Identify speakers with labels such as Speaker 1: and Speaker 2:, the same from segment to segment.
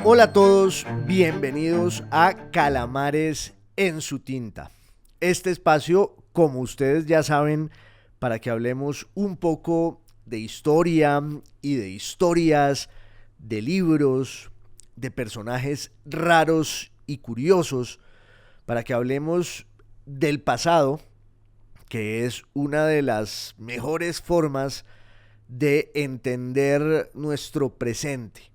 Speaker 1: Hola a todos, bienvenidos a Calamares en su tinta. Este espacio, como ustedes ya saben, para que hablemos un poco de historia y de historias, de libros, de personajes raros y curiosos, para que hablemos del pasado, que es una de las mejores formas de entender nuestro presente,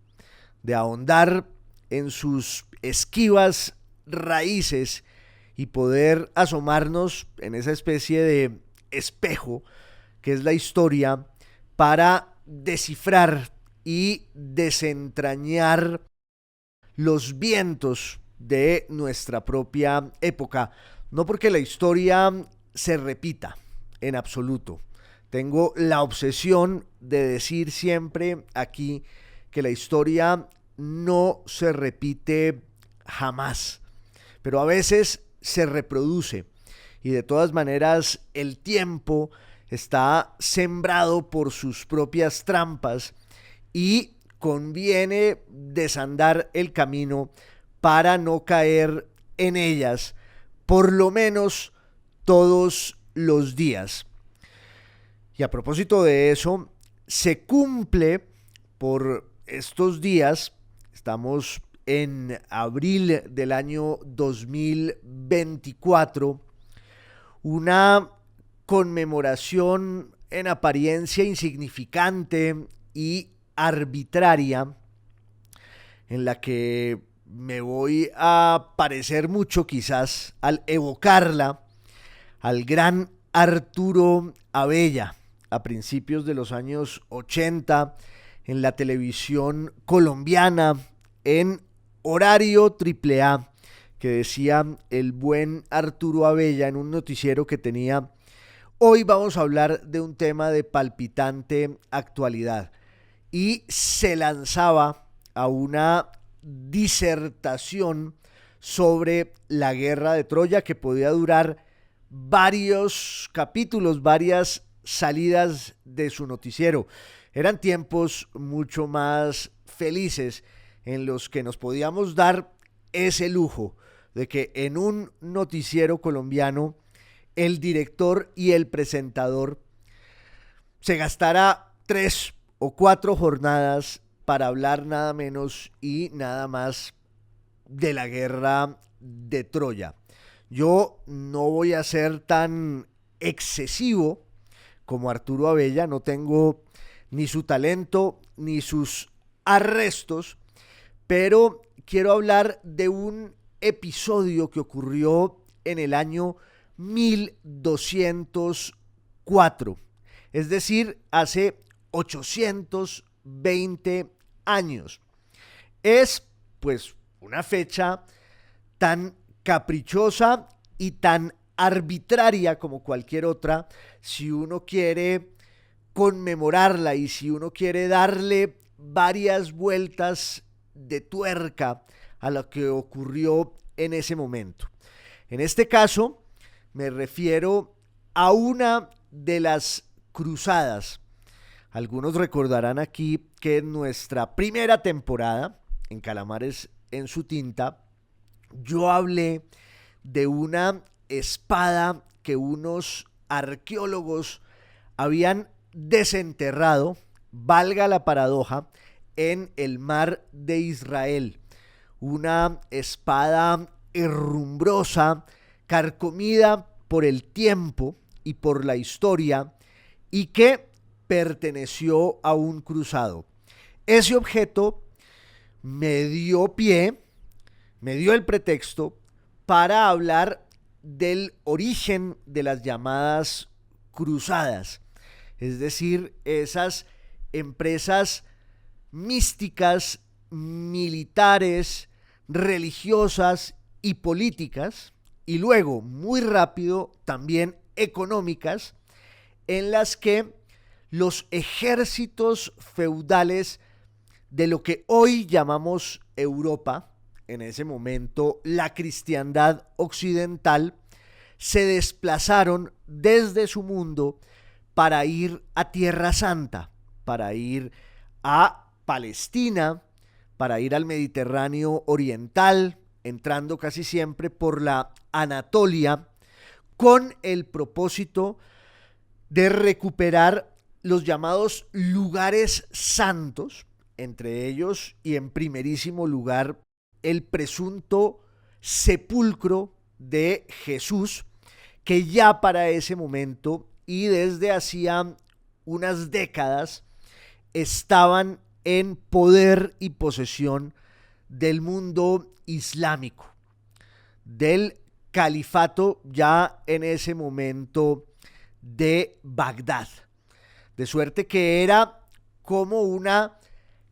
Speaker 1: de ahondar en sus esquivas raíces y poder asomarnos en esa especie de espejo que es la historia para descifrar y desentrañar los vientos de nuestra propia época. No porque la historia se repita en absoluto. Tengo la obsesión de decir siempre aquí que la historia no se repite jamás, pero a veces se reproduce y de todas maneras el tiempo está sembrado por sus propias trampas y conviene desandar el camino para no caer en ellas, por lo menos todos los días. Y a propósito de eso, se cumple por estos días, estamos en abril del año 2024, una conmemoración en apariencia insignificante y arbitraria en la que me voy a parecer mucho quizás al evocarla al gran Arturo Abella a principios de los años 80 en la televisión colombiana en horario triple A, que decía el buen Arturo Abella en un noticiero que tenía: hoy vamos a hablar de un tema de palpitante actualidad, y se lanzaba a una disertación sobre la guerra de Troya que podía durar varios capítulos, varias salidas de su noticiero. Eran tiempos mucho más felices en los que nos podíamos dar ese lujo de que en un noticiero colombiano el director y el presentador se gastara 3 o 4 jornadas para hablar nada menos y nada más de la guerra de Troya. Yo no voy a ser tan excesivo como Arturo Abella, no tengo ni su talento ni sus arrestos, pero quiero hablar de un episodio que ocurrió en el año 1204, es decir, hace 820 años. Es, pues, una fecha tan caprichosa y tan arbitraria como cualquier otra si uno quiere conmemorarla y si uno quiere darle varias vueltas de tuerca a lo que ocurrió en ese momento. En este caso me refiero a una de las cruzadas. Algunos recordarán aquí que en nuestra primera temporada en Calamares en su tinta yo hablé de una espada que unos arqueólogos habían desenterrado, valga la paradoja, en el mar de Israel. Una espada herrumbrosa, carcomida por el tiempo y por la historia, y que perteneció a un cruzado. Ese objeto me dio pie, me dio el pretexto para hablar del origen de las llamadas cruzadas, es decir, esas empresas místicas, militares, religiosas y políticas, y luego, muy rápido, también económicas, en las que los ejércitos feudales de lo que hoy llamamos Europa, en ese momento la cristiandad occidental, se desplazaron desde su mundo para ir a Tierra Santa, para ir a Palestina, para ir al Mediterráneo oriental, entrando casi siempre por la Anatolia, con el propósito de recuperar los llamados lugares santos, entre ellos y en primerísimo lugar el presunto sepulcro de Jesús, que ya para ese momento y desde hacía unas décadas estaban en poder y posesión del mundo islámico, del califato ya en ese momento de Bagdad. De suerte que era como una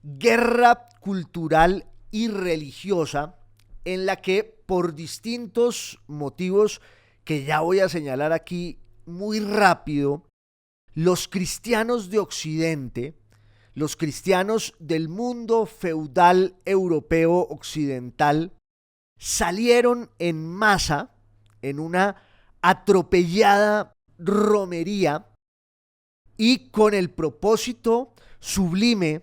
Speaker 1: guerra cultural y religiosa en la que por distintos motivos que ya voy a señalar aquí muy rápido, los cristianos de Occidente, los cristianos del mundo feudal europeo occidental, salieron en masa en una atropellada romería y con el propósito sublime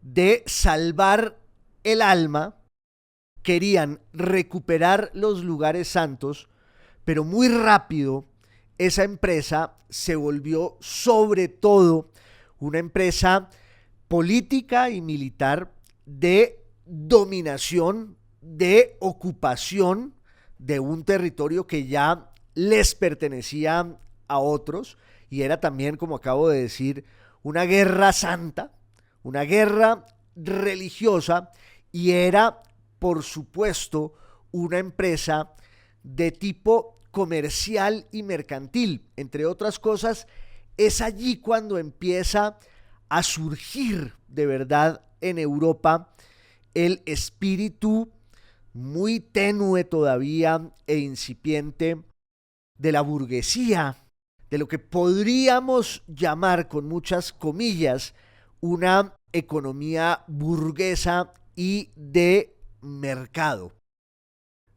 Speaker 1: de salvar el alma, querían recuperar los lugares santos, pero muy rápido esa empresa se volvió sobre todo una empresa política y militar de dominación, de ocupación de un territorio que ya les pertenecía a otros, y era también, como acabo de decir, una guerra santa, una guerra religiosa, y era, por supuesto, una empresa de tipo comercial y mercantil. Entre otras cosas, es allí cuando empieza a surgir de verdad en Europa el espíritu muy tenue todavía e incipiente de la burguesía, de lo que podríamos llamar con muchas comillas una economía burguesa y de mercado.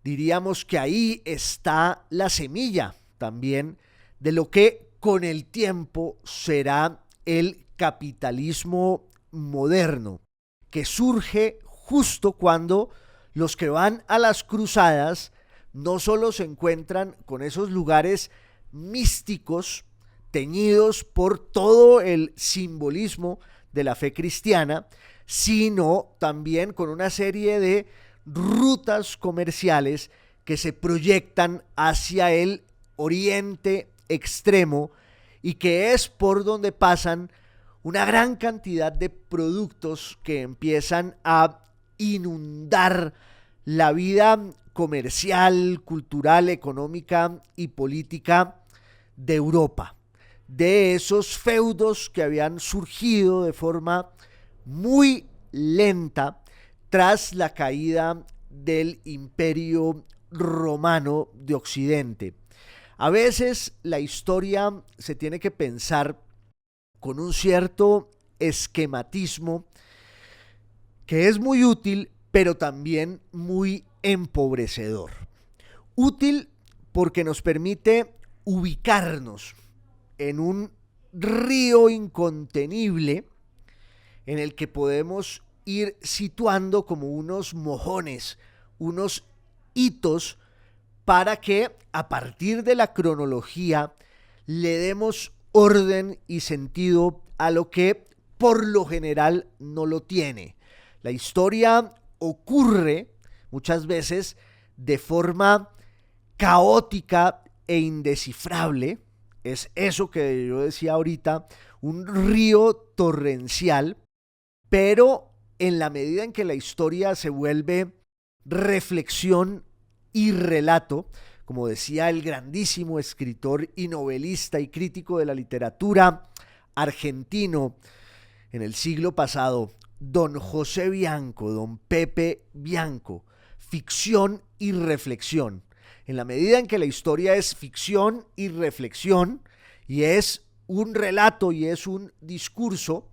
Speaker 1: Diríamos que ahí está la semilla también de lo que con el tiempo será el capitalismo moderno, que surge justo cuando los que van a las cruzadas no solo se encuentran con esos lugares místicos teñidos por todo el simbolismo de la fe cristiana, sino también con una serie de rutas comerciales que se proyectan hacia el oriente extremo y que es por donde pasan una gran cantidad de productos que empiezan a inundar la vida comercial, cultural, económica y política de Europa, de esos feudos que habían surgido de forma muy lenta tras la caída del Imperio Romano de Occidente. A veces la historia se tiene que pensar con un cierto esquematismo que es muy útil, pero también muy empobrecedor. Útil porque nos permite ubicarnos en un río incontenible en el que podemos ir situando como unos mojones, unos hitos, para que a partir de la cronología le demos orden y sentido a lo que por lo general no lo tiene. La historia ocurre muchas veces de forma caótica e indescifrable. Es eso que yo decía ahorita, un río torrencial, pero en la medida en que la historia se vuelve reflexión y relato, como decía el grandísimo escritor y novelista y crítico de la literatura argentino en el siglo pasado, don José Bianco, don Pepe Bianco, ficción y reflexión. En la medida en que la historia es ficción y reflexión, y es un relato y es un discurso,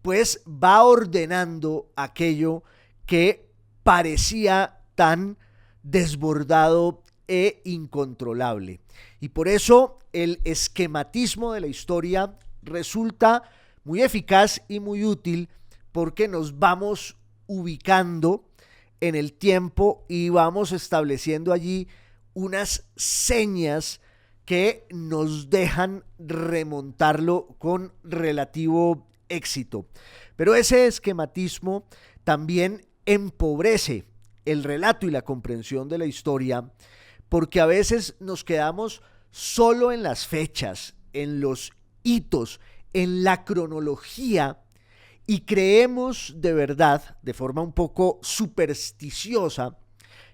Speaker 1: pues va ordenando aquello que parecía tan desbordado e incontrolable. Y por eso el esquematismo de la historia resulta muy eficaz y muy útil, porque nos vamos ubicando en el tiempo y vamos estableciendo allí unas señas que nos dejan remontarlo con relativo éxito. Pero ese esquematismo también empobrece el relato y la comprensión de la historia, porque a veces nos quedamos solo en las fechas, en los hitos, en la cronología, y creemos de verdad, de forma un poco supersticiosa,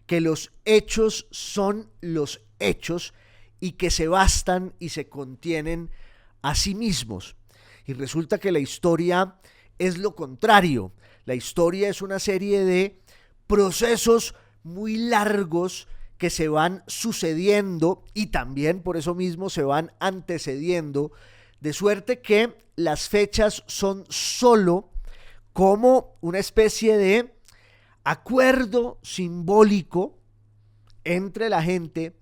Speaker 1: que los hechos son los hechos y que se bastan y se contienen a sí mismos. Y resulta que la historia es lo contrario. La historia es una serie de procesos muy largos que se van sucediendo y también por eso mismo se van antecediendo, de suerte que las fechas son solo como una especie de acuerdo simbólico entre la gente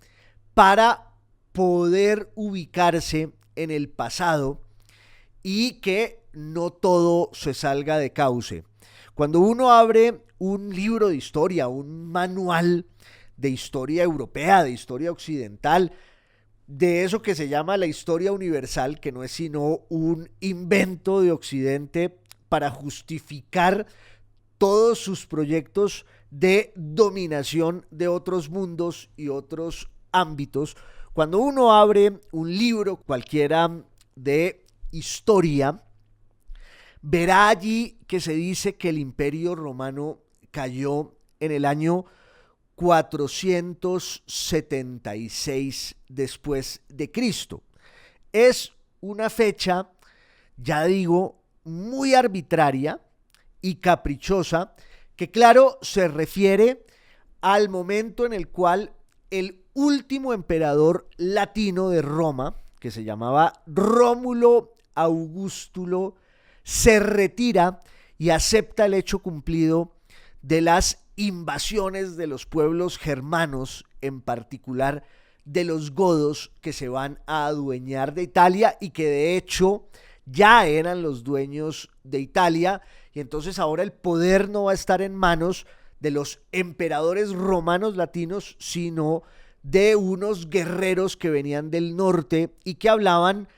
Speaker 1: para poder ubicarse en el pasado y que no todo se salga de cauce. Cuando uno abre un libro de historia, un manual de historia europea, de historia occidental, de eso que se llama la historia universal, que no es sino un invento de Occidente para justificar todos sus proyectos de dominación de otros mundos y otros ámbitos. Cuando uno abre un libro cualquiera de historia, verá allí que se dice que el Imperio Romano cayó en el año 476 después de Cristo. Es una fecha, ya digo, muy arbitraria y caprichosa, que claro, se refiere al momento en el cual el último emperador latino de Roma, que se llamaba Rómulo Augustulo, se retira y acepta el hecho cumplido de las invasiones de los pueblos germanos, en particular de los godos, que se van a adueñar de Italia y que de hecho ya eran los dueños de Italia, y entonces ahora el poder no va a estar en manos de los emperadores romanos latinos, sino de unos guerreros que venían del norte y que hablaban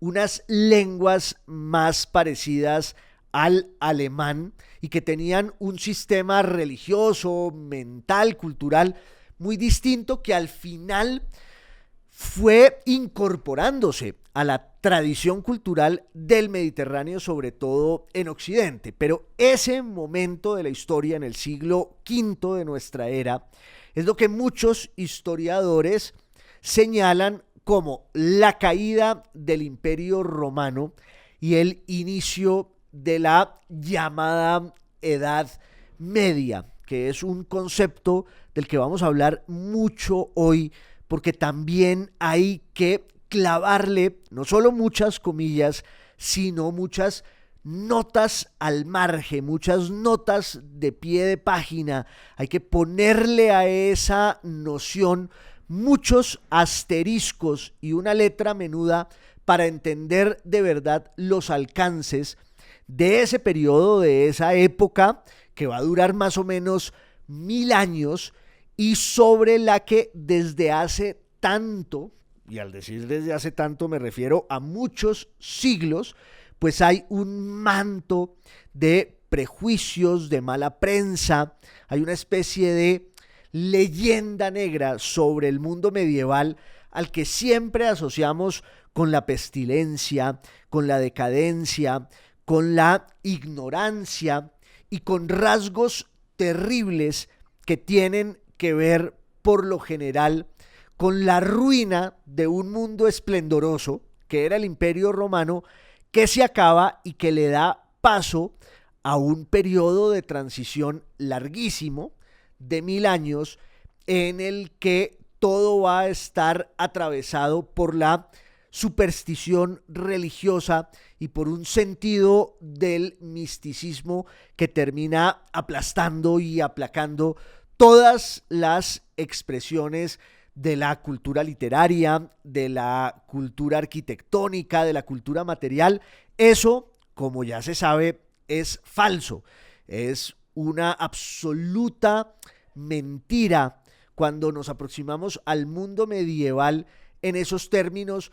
Speaker 1: unas lenguas más parecidas al alemán y que tenían un sistema religioso, mental, cultural muy distinto, que al final fue incorporándose a la tradición cultural del Mediterráneo, sobre todo en Occidente. Pero ese momento de la historia, en el siglo V de nuestra era, es lo que muchos historiadores señalan como la caída del Imperio Romano y el inicio de la llamada Edad Media, que es un concepto del que vamos a hablar mucho hoy, porque también hay que clavarle no solo muchas comillas, sino muchas notas al margen, muchas notas de pie de página. Hay que ponerle a esa noción muchos asteriscos y una letra menuda para entender de verdad los alcances de ese periodo, de esa época que va a durar más o menos 1000 años y sobre la que desde hace tanto, y al decir desde hace tanto me refiero a muchos siglos, pues hay un manto de prejuicios, de mala prensa, hay una especie de leyenda negra sobre el mundo medieval al que siempre asociamos con la pestilencia, con la decadencia, con la ignorancia y con rasgos terribles que tienen que ver por lo general con la ruina de un mundo esplendoroso que era el Imperio Romano, que se acaba y que le da paso a un periodo de transición larguísimo de 1000 años en el que todo va a estar atravesado por la superstición religiosa y por un sentido del misticismo que termina aplastando y aplacando todas las expresiones de la cultura literaria, de la cultura arquitectónica, de la cultura material. Eso, como ya se sabe, es falso. Es una absoluta mentira cuando nos aproximamos al mundo medieval en esos términos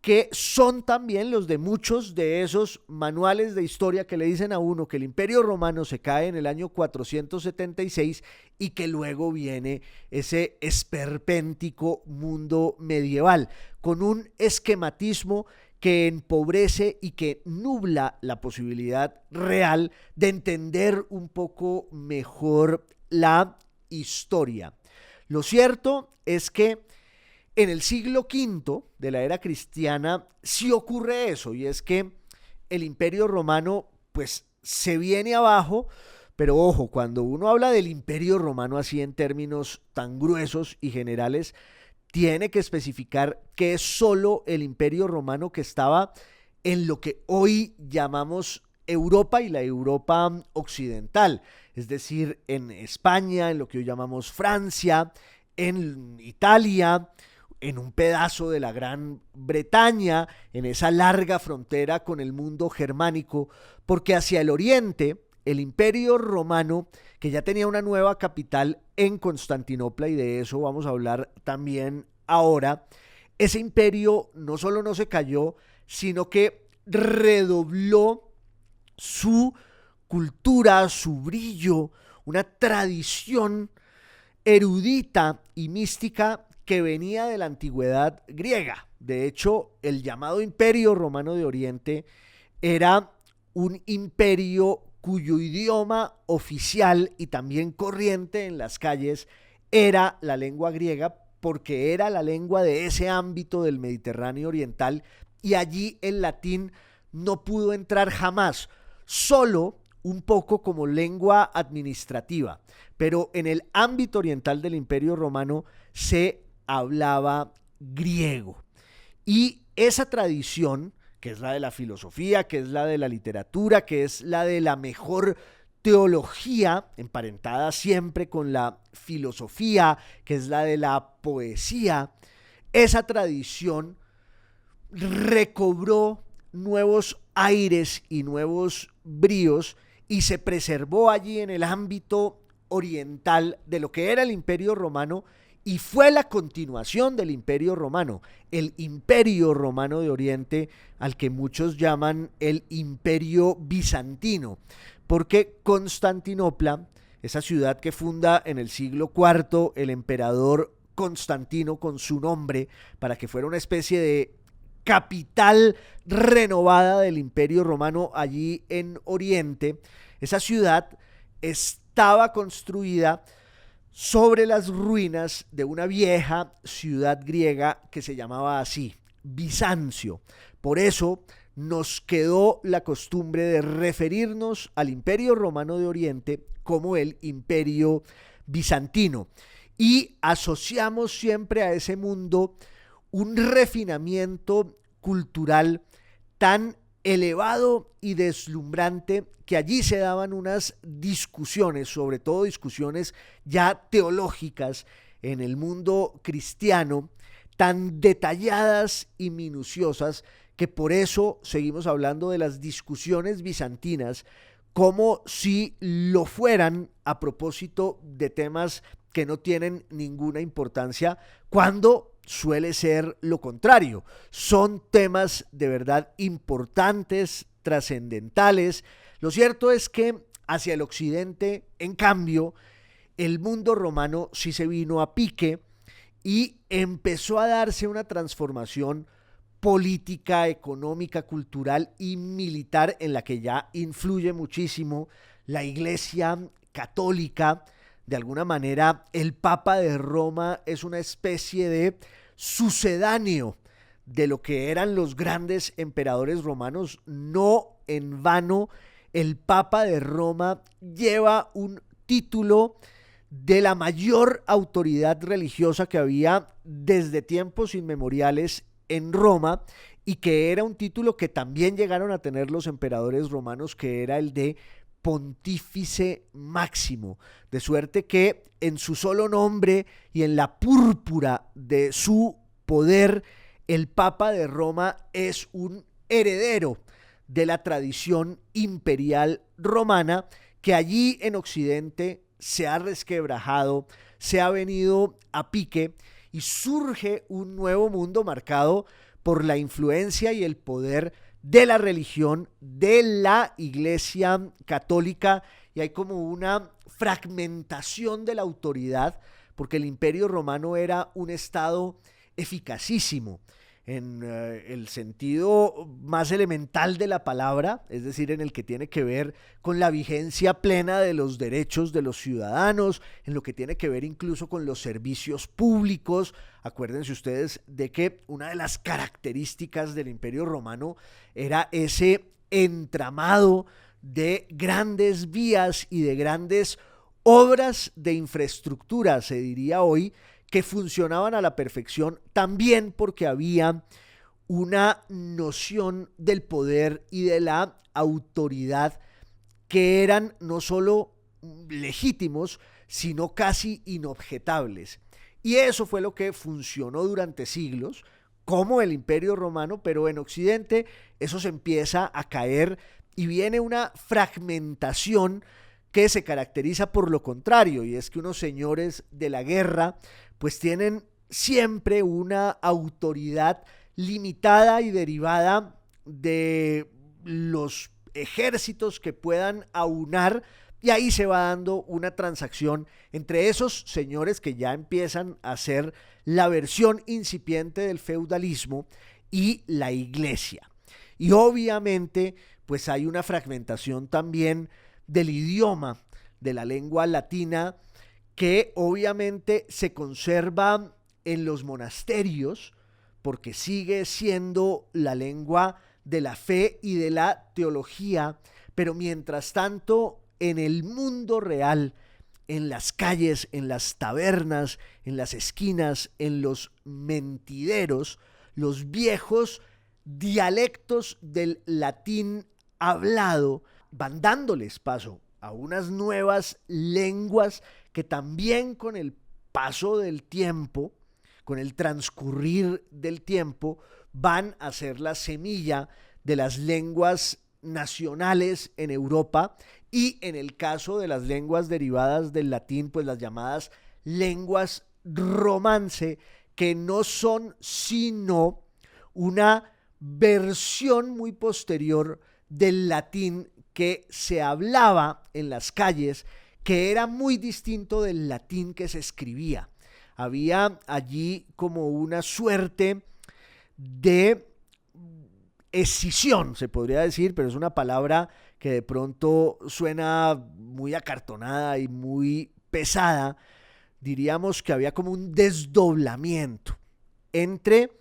Speaker 1: que son también los de muchos de esos manuales de historia que le dicen a uno que el Imperio Romano se cae en el año 476 y que luego viene ese esperpéntico mundo medieval, con un esquematismo que empobrece y que nubla la posibilidad real de entender un poco mejor la historia. Lo cierto es que en el siglo V de la era cristiana sí ocurre eso, y es que el Imperio Romano pues se viene abajo, pero ojo, cuando uno habla del Imperio Romano así en términos tan gruesos y generales, tiene que especificar que es solo el Imperio Romano que estaba en lo que hoy llamamos Europa y la Europa occidental, es decir, en España, en lo que hoy llamamos Francia, en Italia, en un pedazo de la Gran Bretaña, en esa larga frontera con el mundo germánico, porque hacia el oriente, el Imperio Romano, que ya tenía una nueva capital en Constantinopla, y de eso vamos a hablar también ahora, ese imperio no solo no se cayó, sino que redobló su cultura, su brillo, una tradición erudita y mística que venía de la antigüedad griega. De hecho, el llamado Imperio Romano de Oriente era un imperio cuyo idioma oficial y también corriente en las calles era la lengua griega, porque era la lengua de ese ámbito del Mediterráneo oriental, y allí el latín no pudo entrar jamás, solo un poco como lengua administrativa, pero en el ámbito oriental del Imperio Romano se hablaba griego. Y esa tradición, que es la de la filosofía, que es la de la literatura, que es la de la mejor teología, emparentada siempre con la filosofía, que es la de la poesía, esa tradición recobró nuevos aires y nuevos bríos y se preservó allí en el ámbito oriental de lo que era el Imperio Romano, y fue la continuación del Imperio Romano, el Imperio Romano de Oriente, al que muchos llaman el Imperio Bizantino, porque Constantinopla, esa ciudad que funda en el siglo IV el emperador Constantino con su nombre, para que fuera una especie de capital renovada del Imperio Romano allí en Oriente, esa ciudad estaba construida sobre las ruinas de una vieja ciudad griega que se llamaba así, Bizancio. Por eso nos quedó la costumbre de referirnos al Imperio Romano de Oriente como el Imperio Bizantino, y asociamos siempre a ese mundo un refinamiento cultural tan elevado y deslumbrante, que allí se daban unas discusiones, sobre todo discusiones ya teológicas en el mundo cristiano, tan detalladas y minuciosas, que por eso seguimos hablando de las discusiones bizantinas como si lo fueran a propósito de temas que no tienen ninguna importancia, cuando suele ser lo contrario. Son temas de verdad importantes, trascendentales. Lo cierto es que hacia el occidente, en cambio, el mundo romano sí se vino a pique y empezó a darse una transformación política, económica, cultural y militar, en la que ya influye muchísimo la Iglesia católica. De alguna manera, el Papa de Roma es una especie de sucedáneo de lo que eran los grandes emperadores romanos. No en vano, el Papa de Roma lleva un título de la mayor autoridad religiosa que había desde tiempos inmemoriales en Roma, y que era un título que también llegaron a tener los emperadores romanos, que era el de Pontífice Máximo, de suerte que en su solo nombre y en la púrpura de su poder, el Papa de Roma es un heredero de la tradición imperial romana, que allí en Occidente se ha resquebrajado, se ha venido a pique y surge un nuevo mundo marcado por la influencia y el poder de la religión, de la Iglesia católica, y hay como una fragmentación de la autoridad, porque el Imperio Romano era un estado eficacísimo en el sentido más elemental de la palabra, es decir, en el que tiene que ver con la vigencia plena de los derechos de los ciudadanos, en lo que tiene que ver incluso con los servicios públicos. Acuérdense ustedes de que una de las características del Imperio Romano era ese entramado de grandes vías y de grandes obras de infraestructura, se diría hoy, que funcionaban a la perfección, también porque había una noción del poder y de la autoridad que eran no solo legítimos, sino casi inobjetables. Y eso fue lo que funcionó durante siglos, como el Imperio Romano, pero en Occidente eso se empieza a caer y viene una fragmentación que se caracteriza por lo contrario, y es que unos señores de la guerra pues tienen siempre una autoridad limitada y derivada de los ejércitos que puedan aunar, y ahí se va dando una transacción entre esos señores que ya empiezan a ser la versión incipiente del feudalismo y la iglesia. Y obviamente pues hay una fragmentación también del idioma, de la lengua latina, que obviamente se conserva en los monasterios porque sigue siendo la lengua de la fe y de la teología, pero mientras tanto en el mundo real, en las calles, en las tabernas, en las esquinas, en los mentideros, los viejos dialectos del latín hablado van dándoles paso a unas nuevas lenguas que también con el paso del tiempo, con el transcurrir del tiempo, van a ser la semilla de las lenguas nacionales en Europa, y en el caso de las lenguas derivadas del latín, pues las llamadas lenguas romance, que no son sino una versión muy posterior del latín que se hablaba en las calles, que era muy distinto del latín que se escribía. Había allí como una suerte de escisión, se podría decir, pero es una palabra que de pronto suena muy acartonada y muy pesada. Diríamos que había como un desdoblamiento entre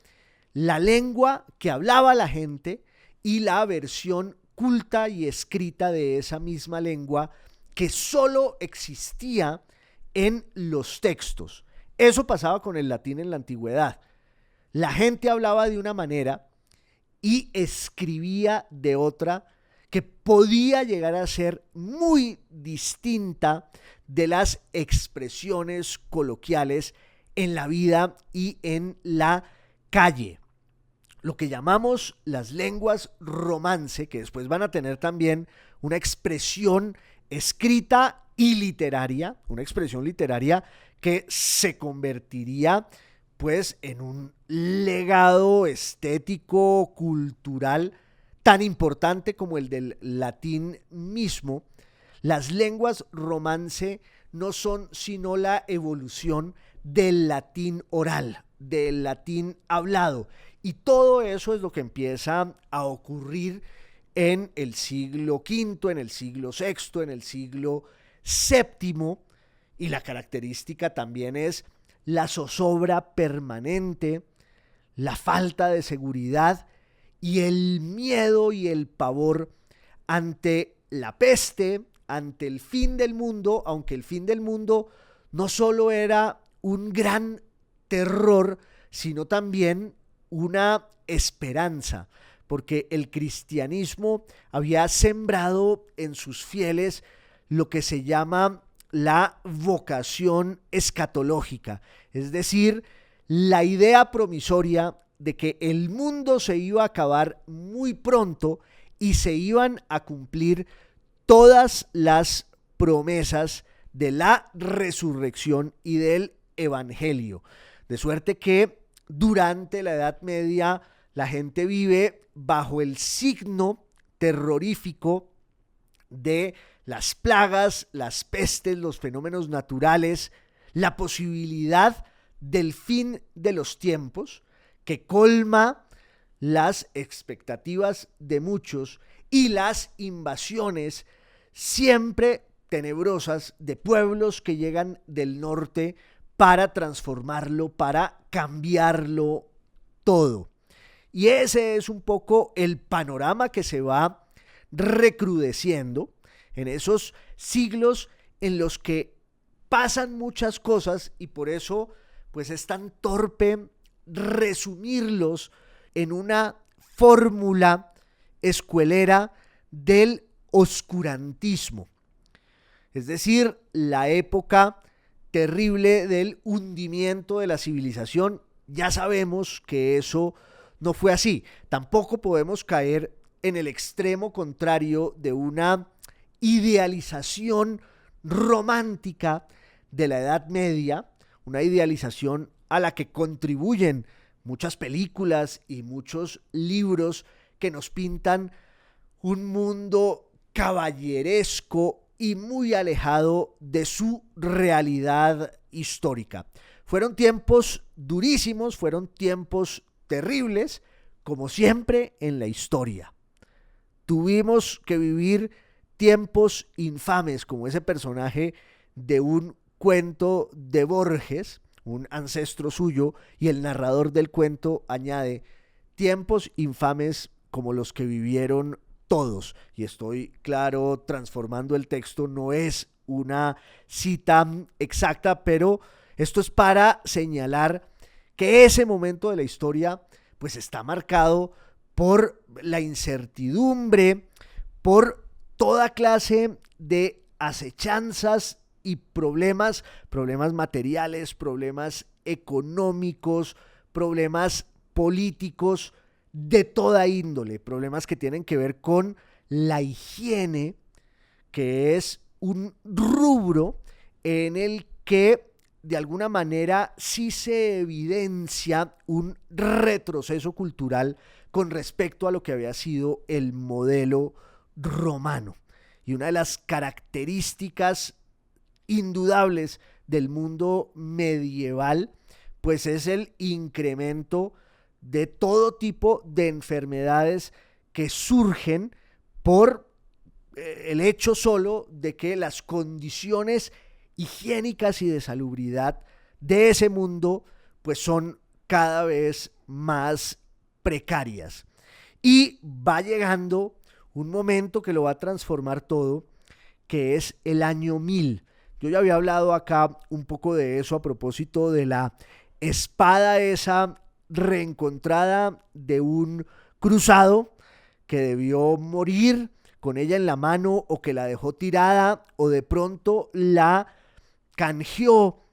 Speaker 1: la lengua que hablaba la gente y la versión culta y escrita de esa misma lengua que solo existía en los textos. Eso pasaba con el latín en la antigüedad. La gente hablaba de una manera y escribía de otra que podía llegar a ser muy distinta de las expresiones coloquiales en la vida y en la calle. Lo que llamamos las lenguas romance, que después van a tener también una expresión escrita y literaria, una expresión literaria que se convertiría pues en un legado estético, cultural, tan importante como el del latín mismo. Las lenguas romance no son sino la evolución del latín oral, del latín hablado, y todo eso es lo que empieza a ocurrir en el siglo V, en el siglo VI, en el siglo VII, y la característica también es la zozobra permanente, la falta de seguridad y el miedo y el pavor ante la peste, ante el fin del mundo, aunque el fin del mundo no solo era un gran terror, sino también una esperanza, porque el cristianismo había sembrado en sus fieles lo que se llama la vocación escatológica, es decir, la idea promisoria de que el mundo se iba a acabar muy pronto y se iban a cumplir todas las promesas de la resurrección y del evangelio. De suerte que durante la Edad Media la gente vive bajo el signo terrorífico de las plagas, las pestes, los fenómenos naturales, la posibilidad del fin de los tiempos que colma las expectativas de muchos y las invasiones siempre tenebrosas de pueblos que llegan del norte para transformarlo, para cambiarlo todo. Y ese es un poco el panorama que se va recrudeciendo en esos siglos en los que pasan muchas cosas y por eso pues es tan torpe resumirlos en una fórmula escuelera del oscurantismo. Es decir, la época terrible del hundimiento de la civilización. Ya sabemos que eso no fue así. Tampoco podemos caer en el extremo contrario de una idealización romántica de la Edad Media, una idealización a la que contribuyen muchas películas y muchos libros que nos pintan un mundo caballeresco y muy alejado de su realidad histórica. Fueron tiempos durísimos, fueron tiempos terribles, como siempre en la historia. Tuvimos que vivir tiempos infames, como ese personaje de un cuento de Borges, un ancestro suyo, y el narrador del cuento añade, tiempos infames como los que vivieron todos. Y estoy, claro, transformando el texto, no es una cita exacta, pero esto es para señalar que ese momento de la historia pues está marcado por la incertidumbre, por toda clase de acechanzas y problemas materiales, problemas económicos, problemas políticos de toda índole, problemas que tienen que ver con la higiene, que es un rubro en el que de alguna manera sí se evidencia un retroceso cultural con respecto a lo que había sido el modelo romano. Y una de las características indudables del mundo medieval, pues es el incremento de todo tipo de enfermedades que surgen por el hecho solo de que las condiciones higiénicas y de salubridad de ese mundo pues son cada vez más precarias. Y va llegando un momento que lo va a transformar todo, que es el año 1000. Yo ya había hablado acá un poco de eso a propósito de la espada esa reencontrada de un cruzado que debió morir con ella en la mano o que la dejó tirada o de pronto la canjeó,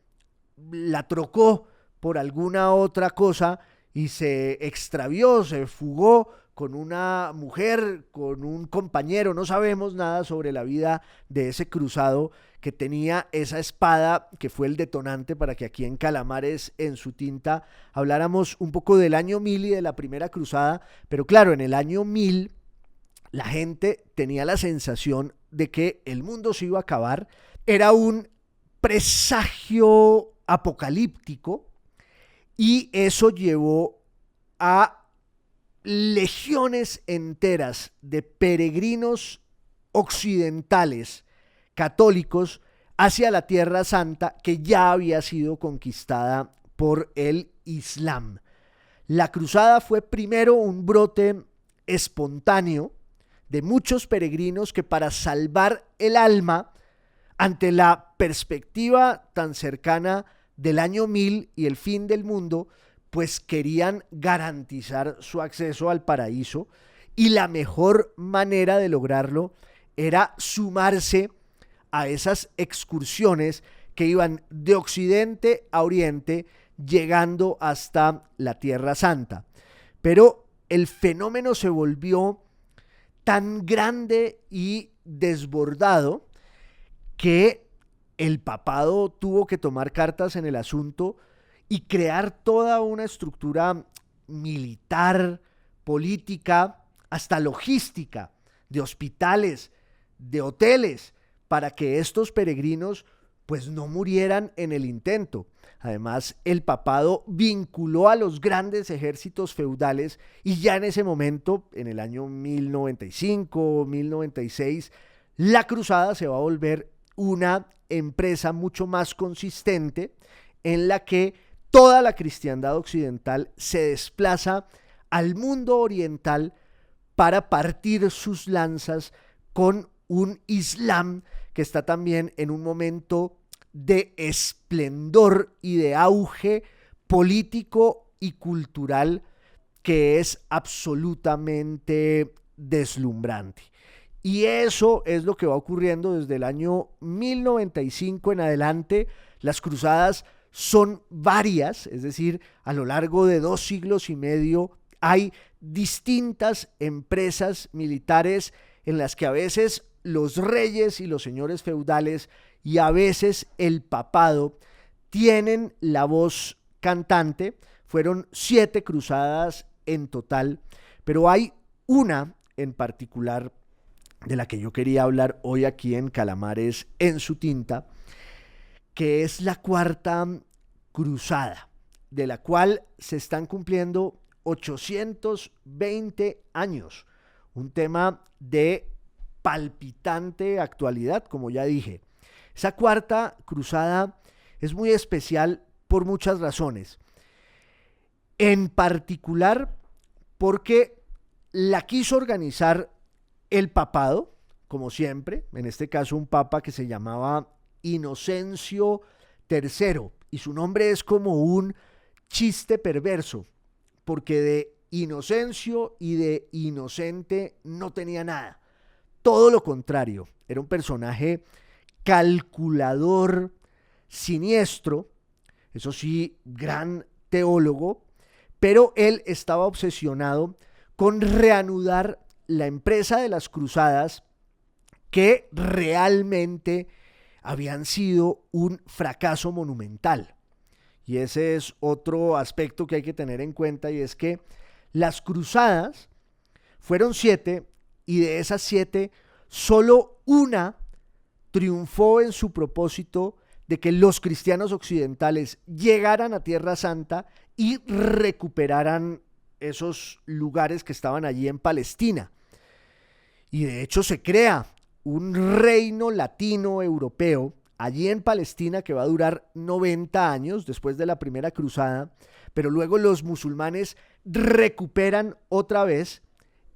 Speaker 1: la trocó por alguna otra cosa y se extravió, se fugó con una mujer, con un compañero. No sabemos nada sobre la vida de ese cruzado que tenía esa espada que fue el detonante para que aquí en Calamares en su tinta habláramos un poco del año 1000 y de la primera cruzada. Pero claro, en el año 1000 la gente tenía la sensación de que el mundo se iba a acabar. Era un presagio apocalíptico y eso llevó a legiones enteras de peregrinos occidentales católicos hacia la Tierra Santa, que ya había sido conquistada por el Islam. La cruzada fue primero un brote espontáneo de muchos peregrinos que, para salvar el alma ante la perspectiva tan cercana del año 1000 y el fin del mundo, pues querían garantizar su acceso al paraíso, y la mejor manera de lograrlo era sumarse a esas excursiones que iban de occidente a oriente, llegando hasta la Tierra Santa. Pero el fenómeno se volvió tan grande y desbordado que el papado tuvo que tomar cartas en el asunto y crear toda una estructura militar, política, hasta logística, de hospitales, de hoteles, para que estos peregrinos pues no murieran en el intento. Además, el papado vinculó a los grandes ejércitos feudales y ya en ese momento, en el año 1095, 1096, la cruzada se va a volver una empresa mucho más consistente en la que toda la cristiandad occidental se desplaza al mundo oriental para partir sus lanzas con un Islam que está también en un momento de esplendor y de auge político y cultural que es absolutamente deslumbrante. Y eso es lo que va ocurriendo desde el año 1095 en adelante. Las cruzadas son varias, es decir, a lo largo de 2 siglos y medio hay distintas empresas militares en las que a veces los reyes y los señores feudales y a veces el papado tienen la voz cantante. Fueron 7 cruzadas en total, pero hay una en particular de la que yo quería hablar hoy aquí en Calamares en su tinta, que es la Cuarta Cruzada, de la cual se están cumpliendo 820 años. Un tema de palpitante actualidad, como ya dije. Esa Cuarta Cruzada es muy especial por muchas razones. En particular, porque la quiso organizar el papado, como siempre, en este caso un papa que se llamaba Inocencio III, y su nombre es como un chiste perverso, porque de Inocencio y de inocente no tenía nada. Todo lo contrario, era un personaje calculador, siniestro, eso sí, gran teólogo, pero él estaba obsesionado con reanudar la empresa de las cruzadas que realmente habían sido un fracaso monumental. Y ese es otro aspecto que hay que tener en cuenta, y es que las cruzadas fueron 7 y de esas 7 solo una triunfó en su propósito de que los cristianos occidentales llegaran a Tierra Santa y recuperaran esos lugares que estaban allí en Palestina. Y de hecho se crea un reino latino europeo allí en Palestina que va a durar 90 años después de la primera cruzada, pero luego los musulmanes recuperan otra vez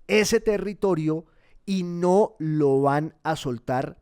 Speaker 1: ese territorio y no lo van a soltar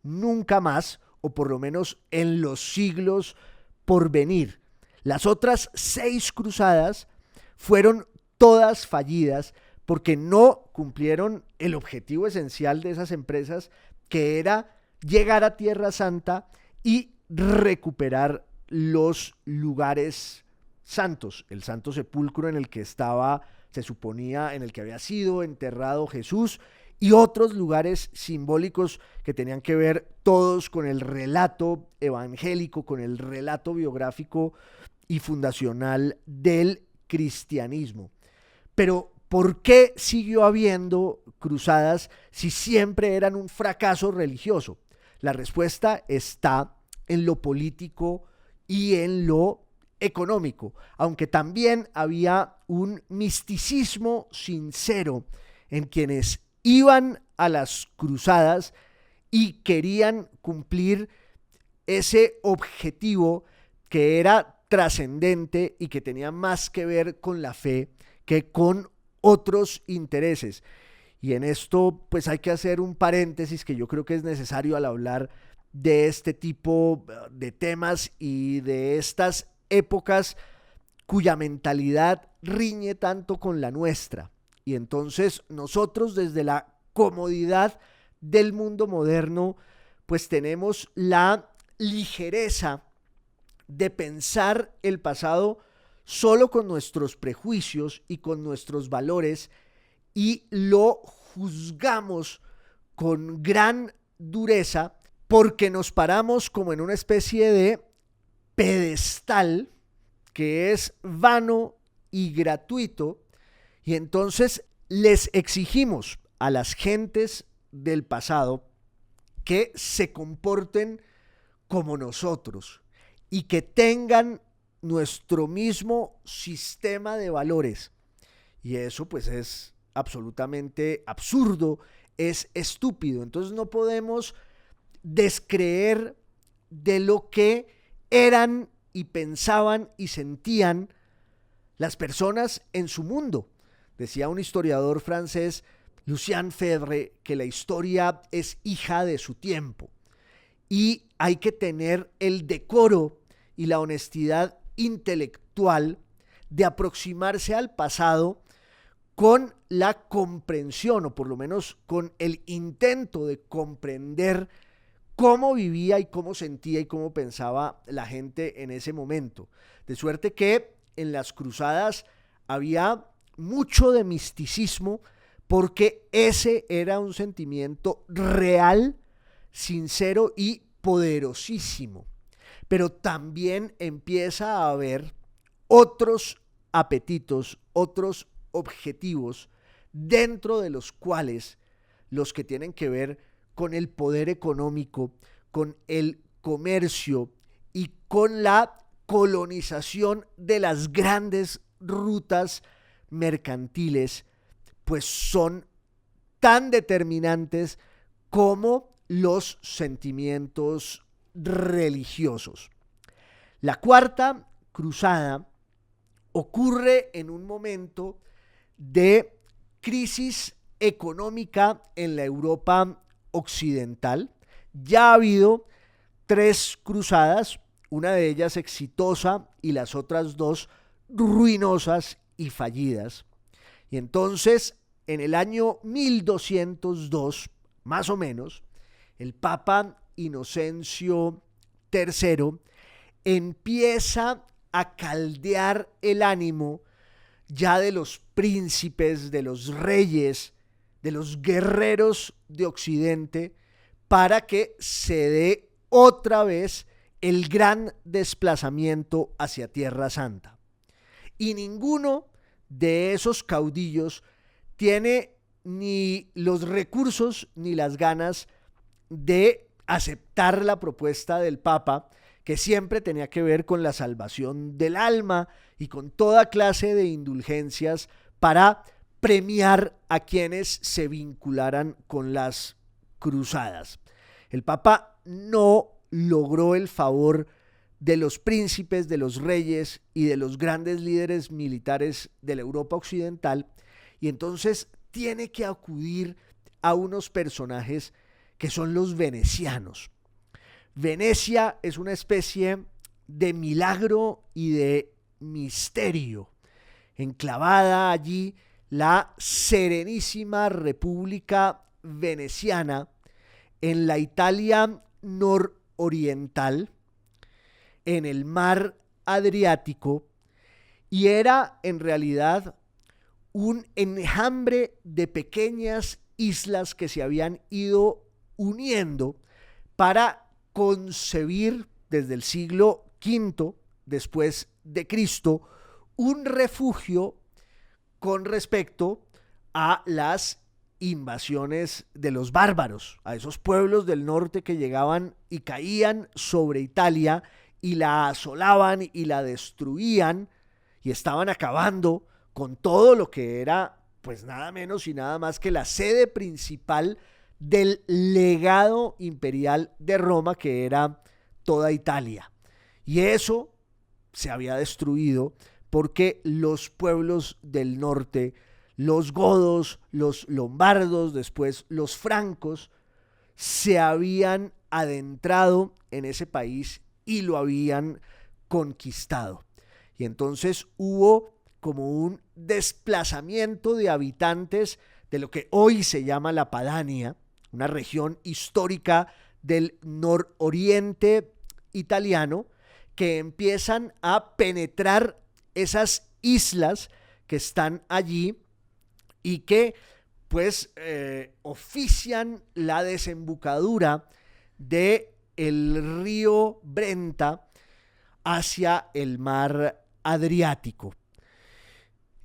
Speaker 1: nunca más, o por lo menos en los siglos por venir. Las otras 6 cruzadas fueron todas fallidas porque no cumplieron el objetivo esencial de esas empresas, que era llegar a Tierra Santa y recuperar los lugares santos, el Santo Sepulcro en el que estaba, se suponía, en el que había sido enterrado Jesús, y otros lugares simbólicos que tenían que ver todos con el relato evangélico, con el relato biográfico y fundacional del cristianismo. Pero ¿por qué siguió habiendo cruzadas si siempre eran un fracaso religioso? La respuesta está en lo político y en lo económico, aunque también había un misticismo sincero en quienes iban a las cruzadas y querían cumplir ese objetivo que era trascendente y que tenía más que ver con la fe que con otros intereses. Y en esto pues hay que hacer un paréntesis que yo creo que es necesario al hablar de este tipo de temas y de estas épocas cuya mentalidad riñe tanto con la nuestra. Y entonces nosotros desde la comodidad del mundo moderno pues tenemos la ligereza de pensar el pasado solo con nuestros prejuicios y con nuestros valores, y lo juzgamos con gran dureza porque nos paramos como en una especie de pedestal que es vano y gratuito, y entonces les exigimos a las gentes del pasado que se comporten como nosotros y que tengan nuestro mismo sistema de valores. Y eso pues es absolutamente absurdo, es estúpido. Entonces no podemos descreer de lo que eran y pensaban y sentían las personas en su mundo. Decía un historiador francés, Lucien Febvre, que la historia es hija de su tiempo y hay que tener el decoro y la honestidad intelectual de aproximarse al pasado con la comprensión, o por lo menos con el intento de comprender cómo vivía y cómo sentía y cómo pensaba la gente en ese momento. De suerte que en las cruzadas había mucho de misticismo, porque ese era un sentimiento real, sincero y poderosísimo. Pero también empieza a haber otros apetitos, otros objetivos, dentro de los cuales los que tienen que ver con el poder económico, con el comercio y con la colonización de las grandes rutas mercantiles, pues son tan determinantes como los sentimientos religiosos. La Cuarta Cruzada ocurre en un momento de crisis económica en la Europa occidental. Ya ha habido 3 cruzadas, una de ellas exitosa y las otras 2 ruinosas y fallidas. Y entonces, en el año 1202, más o menos, el Papa Inocencio III empieza a caldear el ánimo ya de los príncipes, de los reyes, de los guerreros de Occidente, para que se dé otra vez el gran desplazamiento hacia Tierra Santa. Y ninguno de esos caudillos tiene ni los recursos ni las ganas de aceptar la propuesta del Papa, que siempre tenía que ver con la salvación del alma y con toda clase de indulgencias para premiar a quienes se vincularan con las cruzadas. El Papa no logró el favor de los príncipes, de los reyes y de los grandes líderes militares de la Europa occidental, y entonces tiene que acudir a unos personajes que son los venecianos. Venecia es una especie de milagro y de misterio. Enclavada allí la serenísima República Veneciana en la Italia nororiental, en el mar Adriático, y era en realidad un enjambre de pequeñas islas que se habían ido uniendo para concebir desde el siglo V después de Cristo un refugio con respecto a las invasiones de los bárbaros, a esos pueblos del norte que llegaban y caían sobre Italia y la asolaban y la destruían y estaban acabando con todo lo que era pues nada menos y nada más que la sede principal del legado imperial de Roma, que era toda Italia. Y eso se había destruido porque los pueblos del norte, los godos, los lombardos, después los francos, se habían adentrado en ese país y lo habían conquistado. Y entonces hubo como un desplazamiento de habitantes de lo que hoy se llama la Padania, una región histórica del nororiente italiano, que empiezan a penetrar esas islas que están allí y que pues ofician la desembocadura de el río Brenta hacia el mar Adriático.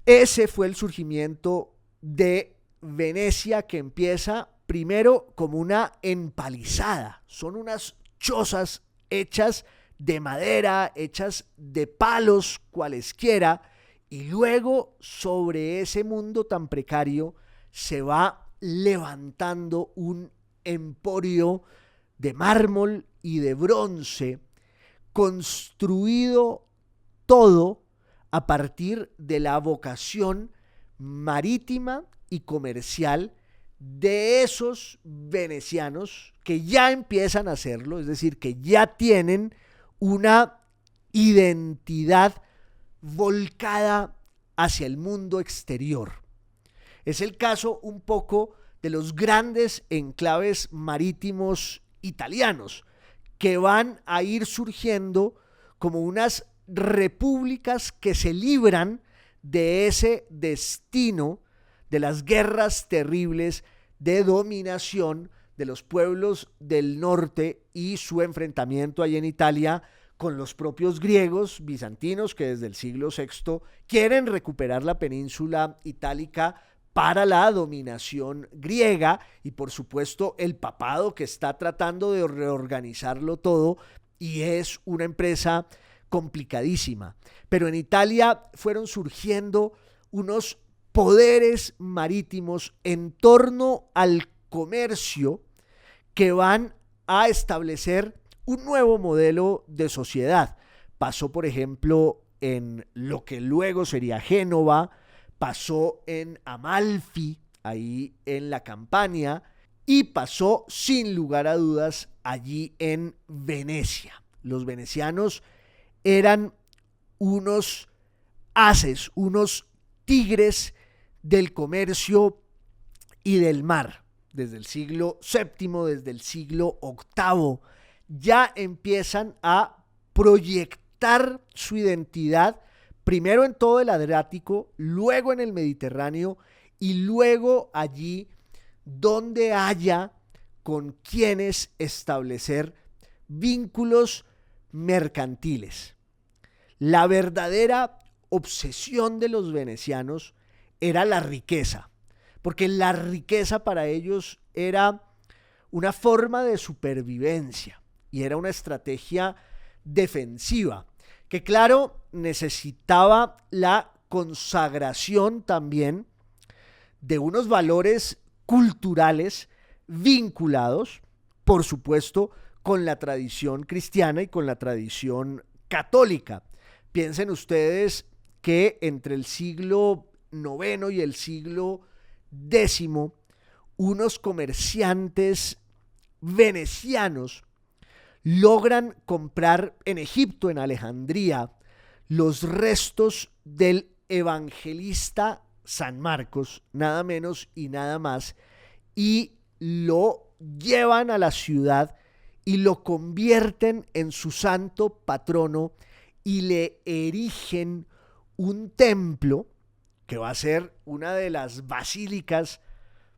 Speaker 1: Ese fue el surgimiento de Venecia, que empieza primero como una empalizada. Son unas chozas hechas de madera, hechas de palos cualesquiera, y luego sobre ese mundo tan precario se va levantando un emporio de mármol y de bronce, construido todo a partir de la vocación marítima y comercial de esos venecianos que ya empiezan a hacerlo, es decir, que ya tienen una identidad volcada hacia el mundo exterior. Es el caso un poco de los grandes enclaves marítimos italianos, que van a ir surgiendo como unas repúblicas que se libran de ese destino de las guerras terribles de dominación de los pueblos del norte y su enfrentamiento allí en Italia con los propios griegos bizantinos, que desde el siglo VI quieren recuperar la península itálica para la dominación griega, y por supuesto el papado, que está tratando de reorganizarlo todo, y es una empresa complicadísima. Pero en Italia fueron surgiendo unos poderes marítimos en torno al comercio que van a establecer un nuevo modelo de sociedad. Pasó, por ejemplo, en lo que luego sería Génova, pasó en Amalfi, ahí en la Campania, y pasó sin lugar a dudas allí en Venecia. Los venecianos eran unos ases, unos tigres del comercio y del mar. Desde el siglo VII, desde el siglo VIII, ya empiezan a proyectar su identidad, primero en todo el Adriático, luego en el Mediterráneo, y luego allí donde haya con quienes establecer vínculos mercantiles. La verdadera obsesión de los venecianos era la riqueza, porque la riqueza para ellos era una forma de supervivencia y era una estrategia defensiva, que claro, necesitaba la consagración también de unos valores culturales vinculados, por supuesto, con la tradición cristiana y con la tradición católica. Piensen ustedes que entre el siglo IX y el siglo X, unos comerciantes venecianos logran comprar en Egipto, en Alejandría, los restos del evangelista San Marcos, nada menos y nada más, y lo llevan a la ciudad y lo convierten en su santo patrono y le erigen un templo que va a ser una de las basílicas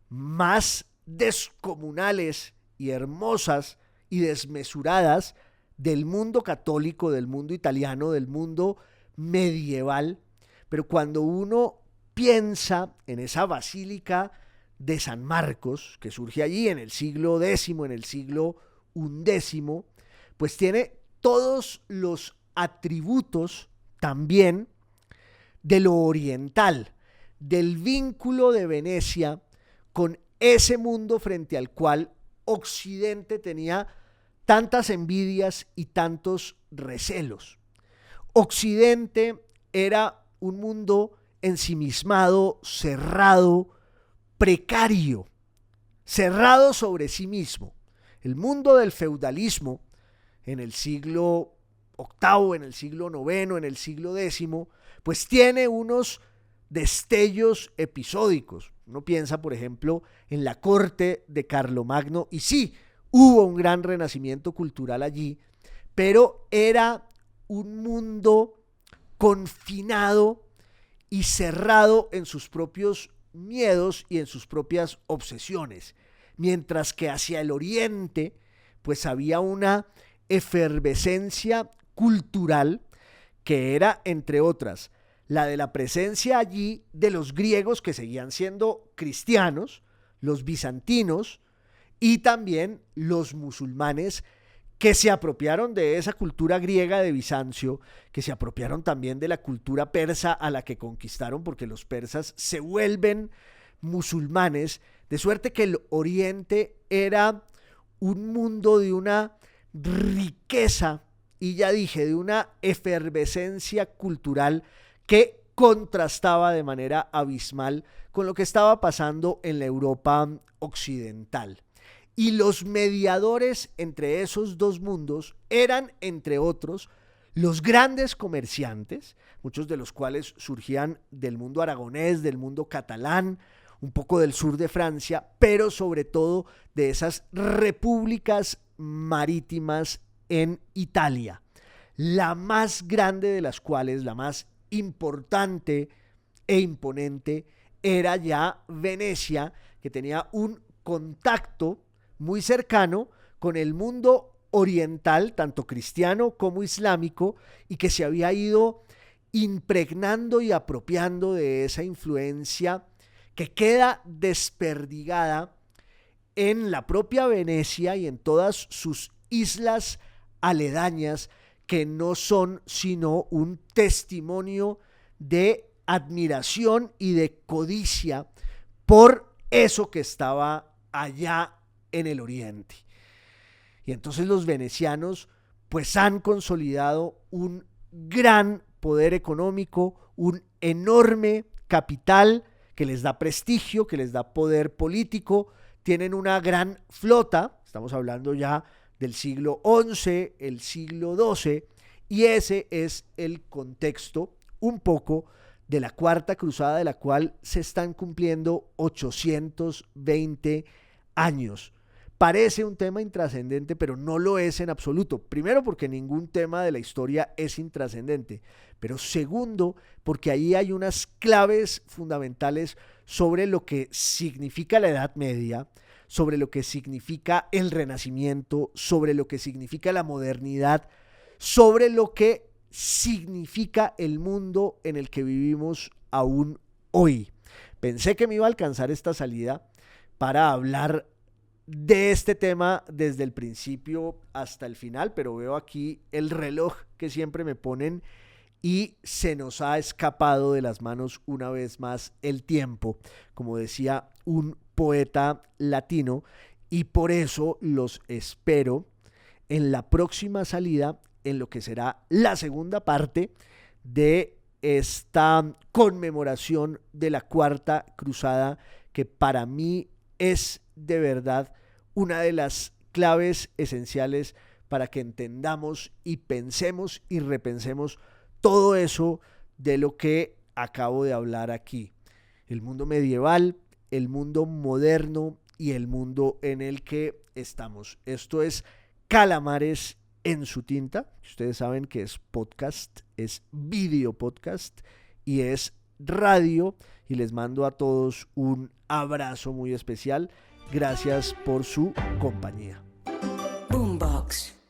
Speaker 1: más descomunales y hermosas y desmesuradas del mundo católico, del mundo italiano, del mundo medieval. Pero cuando uno piensa en esa basílica de San Marcos, que surge allí en el siglo X, en el siglo XI, pues tiene todos los atributos también de lo oriental, del vínculo de Venecia con ese mundo frente al cual Occidente tenía tantas envidias y tantos recelos. Occidente era un mundo ensimismado, cerrado, precario, cerrado sobre sí mismo. El mundo del feudalismo en el siglo VIII, en el siglo IX, en el siglo X, pues tiene unos destellos episódicos. Uno piensa, por ejemplo, en la corte de Carlomagno, y sí, hubo un gran renacimiento cultural allí, pero era un mundo confinado y cerrado en sus propios miedos y en sus propias obsesiones, mientras que hacia el oriente pues había una efervescencia cultural que era, entre otras, la de la presencia allí de los griegos que seguían siendo cristianos, los bizantinos y también los musulmanes que se apropiaron de esa cultura griega de Bizancio, que se apropiaron también de la cultura persa a la que conquistaron, porque los persas se vuelven musulmanes, de suerte que el Oriente era un mundo de una riqueza y ya dije, de una efervescencia cultural que contrastaba de manera abismal con lo que estaba pasando en la Europa occidental. Y los mediadores entre esos dos mundos eran, entre otros, los grandes comerciantes, muchos de los cuales surgían del mundo aragonés, del mundo catalán, un poco del sur de Francia, pero sobre todo de esas repúblicas marítimas en Italia, la más grande de las cuales, la más importante e imponente, era ya Venecia, que tenía un contacto muy cercano con el mundo oriental, tanto cristiano como islámico, y que se había ido impregnando y apropiando de esa influencia que queda desperdigada en la propia Venecia y en todas sus islas aledañas, que no son sino un testimonio de admiración y de codicia por eso que estaba allá en el Oriente. Y entonces los venecianos pues han consolidado un gran poder económico, un enorme capital que les da prestigio, que les da poder político, tienen una gran flota, estamos hablando ya del siglo XI, el siglo XII, y ese es el contexto un poco de la Cuarta Cruzada, de la cual se están cumpliendo 820 años. Parece un tema intrascendente, pero no lo es en absoluto. Primero, porque ningún tema de la historia es intrascendente, pero segundo, porque ahí hay unas claves fundamentales sobre lo que significa la Edad Media, sobre lo que significa el Renacimiento, sobre lo que significa la modernidad, sobre lo que significa el mundo en el que vivimos aún hoy. Pensé que me iba a alcanzar esta salida para hablar de este tema desde el principio hasta el final, pero veo aquí el reloj que siempre me ponen y se nos ha escapado de las manos una vez más el tiempo, como decía un poeta latino, y por eso los espero en la próxima salida, en lo que será la segunda parte de esta conmemoración de la Cuarta Cruzada, que para mí es de verdad una de las claves esenciales para que entendamos y pensemos y repensemos todo eso de lo que acabo de hablar aquí. El mundo medieval, el mundo moderno y el mundo en el que estamos. Esto es Calamares en su tinta. Ustedes saben que es podcast, es video podcast y es radio. Y les mando a todos un abrazo muy especial. Gracias por su compañía.
Speaker 2: Boombox.